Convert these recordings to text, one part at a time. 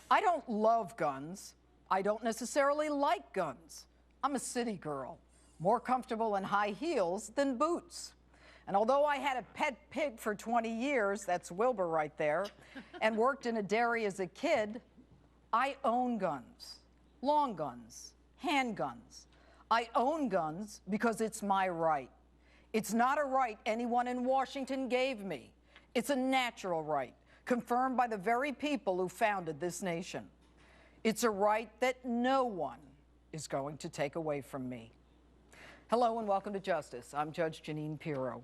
I don't love guns. I don't necessarily like guns. I'm a city girl, more comfortable in high heels than boots. And although I had a pet pig for 20 years, that's Wilbur right there, and worked in a dairy as a kid, I own guns, long guns, handguns. I own guns because it's my right. It's not a right anyone in Washington gave me. It's a natural right, confirmed by the very people who founded this nation. It's a right that no one is going to take away from me. Hello and welcome to Justice. I'm Judge Jeanine Pirro.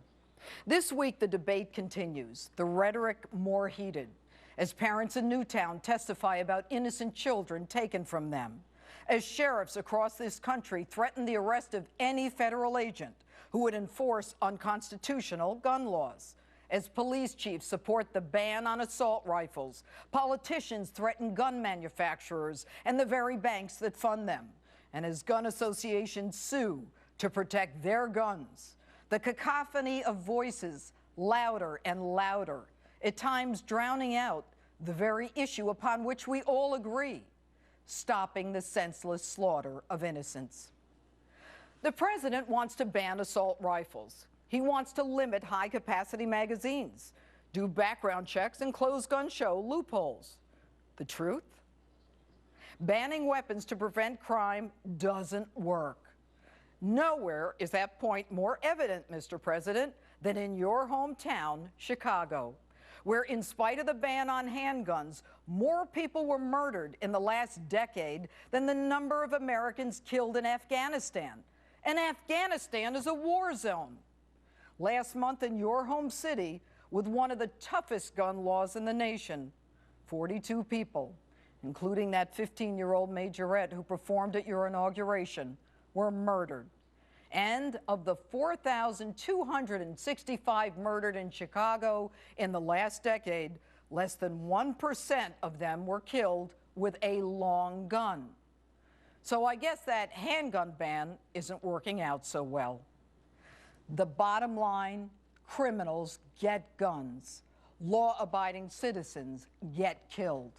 This week, the debate continues, the rhetoric more heated, as parents in Newtown testify about innocent children taken from them, as sheriffs across this country threaten the arrest of any federal agent who would enforce unconstitutional gun laws, as police chiefs support the ban on assault rifles, politicians threaten gun manufacturers and the very banks that fund them, and as gun associations sue to protect their guns. The cacophony of voices, louder and louder, at times drowning out the very issue upon which we all agree, stopping the senseless slaughter of innocents. The president wants to ban assault rifles. He wants to limit high-capacity magazines, do background checks, and close gun show loopholes. The truth? Banning weapons to prevent crime doesn't work. Nowhere is that point more evident, Mr. President, than in your hometown, Chicago, where in spite of the ban on handguns, more people were murdered in the last decade than the number of Americans killed in Afghanistan. And Afghanistan is a war zone. Last month in your home city, with one of the toughest gun laws in the nation, 42 people, including that 15-year-old majorette who performed at your inauguration, were murdered. And of the 4,265 murdered in Chicago in the last decade, less than 1% of them were killed with a long gun. So I guess that handgun ban isn't working out so well. The bottom line, criminals get guns. Law-abiding citizens get killed.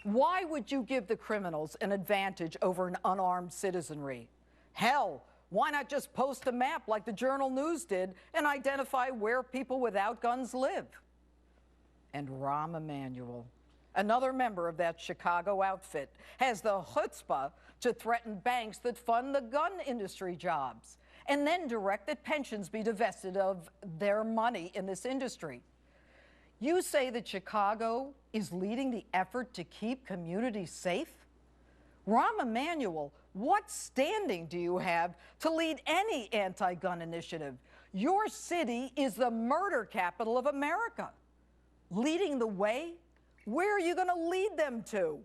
Why would you give the criminals an advantage over an unarmed citizenry? Hell, why not just post a map like the Journal News did and identify where people without guns live? And Rahm Emanuel, another member of that Chicago outfit, has the chutzpah to threaten banks that fund the gun industry jobs and then direct that pensions be divested of their money in this industry. You say that Chicago is leading the effort to keep communities safe? Rahm Emanuel, what standing do you have to lead any anti-gun initiative? Your city is the murder capital of America. Leading the way? Where are you going to lead them to?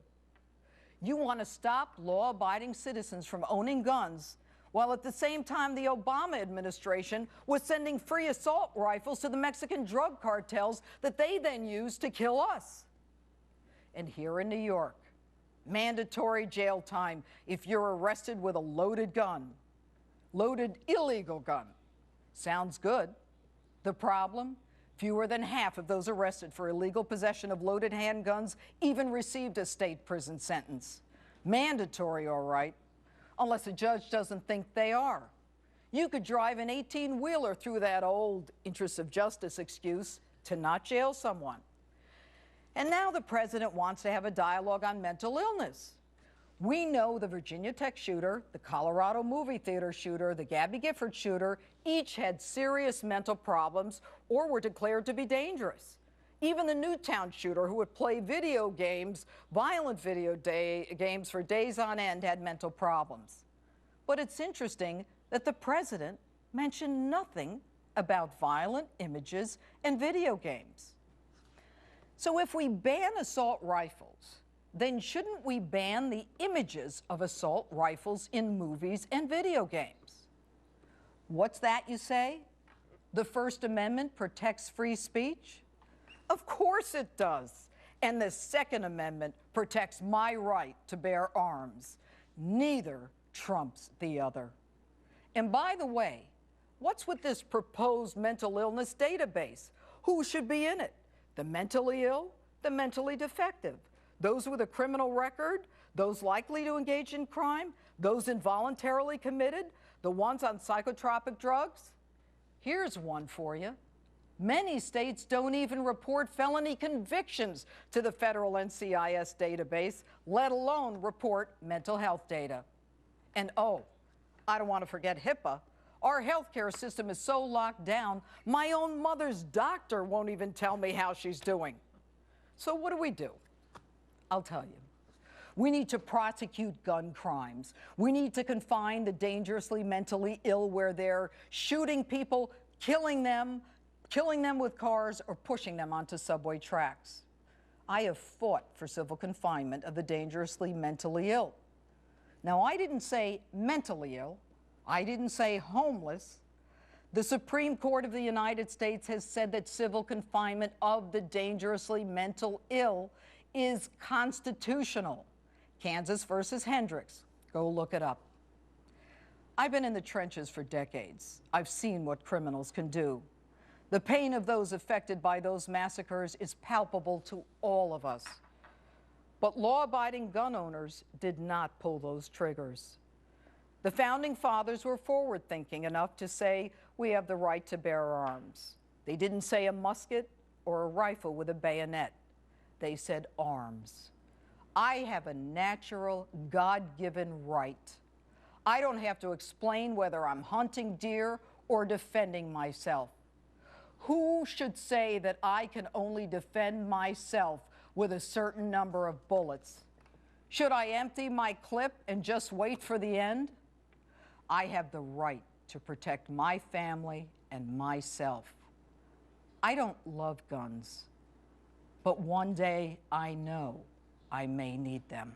You want to stop law-abiding citizens from owning guns, while at the same time the Obama administration was sending free assault rifles to the Mexican drug cartels that they then used to kill us. And here in New York, mandatory jail time if you're arrested with a loaded gun. Loaded illegal gun. Sounds good. The problem? Fewer than half of those arrested for illegal possession of loaded handguns even received a state prison sentence. Mandatory, all right, unless a judge doesn't think they are. You could drive an 18-wheeler through that old interest of justice excuse to not jail someone. And now the president wants to have a dialogue on mental illness. We know the Virginia Tech shooter, the Colorado movie theater shooter, the Gabby Gifford shooter, each had serious mental problems or were declared to be dangerous. Even the Newtown shooter, who would play video games, violent video games for days on end, had mental problems. But it's interesting that the president mentioned nothing about violent images and video games. So if we ban assault rifles, then shouldn't we ban the images of assault rifles in movies and video games? What's that, you say? The First Amendment protects free speech? Of course it does. And the Second Amendment protects my right to bear arms. Neither trumps the other. And by the way, what's with this proposed mental illness database? Who should be in it? The mentally ill, the mentally defective, those with a criminal record, those likely to engage in crime, those involuntarily committed, the ones on psychotropic drugs? Here's one for you. Many states don't even report felony convictions to the federal NCIS database, let alone report mental health data. And oh, I don't want to forget HIPAA. Our healthcare system is so locked down, my own mother's doctor won't even tell me how she's doing. So what do? I'll tell you. We need to prosecute gun crimes. We need to confine the dangerously mentally ill where they're shooting people, killing them with cars, or pushing them onto subway tracks. I have fought for civil confinement of the dangerously mentally ill. Now, I didn't say mentally ill. I didn't say homeless. The Supreme Court of the United States has said that civil confinement of the dangerously mental ill is constitutional. Kansas versus Hendricks. Go look it up. I've been in the trenches for decades. I've seen what criminals can do. The pain of those affected by those massacres is palpable to all of us. But law-abiding gun owners did not pull those triggers. The Founding Fathers were forward-thinking enough to say we have the right to bear arms. They didn't say a musket or a rifle with a bayonet. They said arms. I have a natural, God-given right. I don't have to explain whether I'm hunting deer or defending myself. Who should say that I can only defend myself with a certain number of bullets? Should I empty my clip and just wait for the end? I have the right to protect my family and myself. I don't love guns, but one day I know I may need them.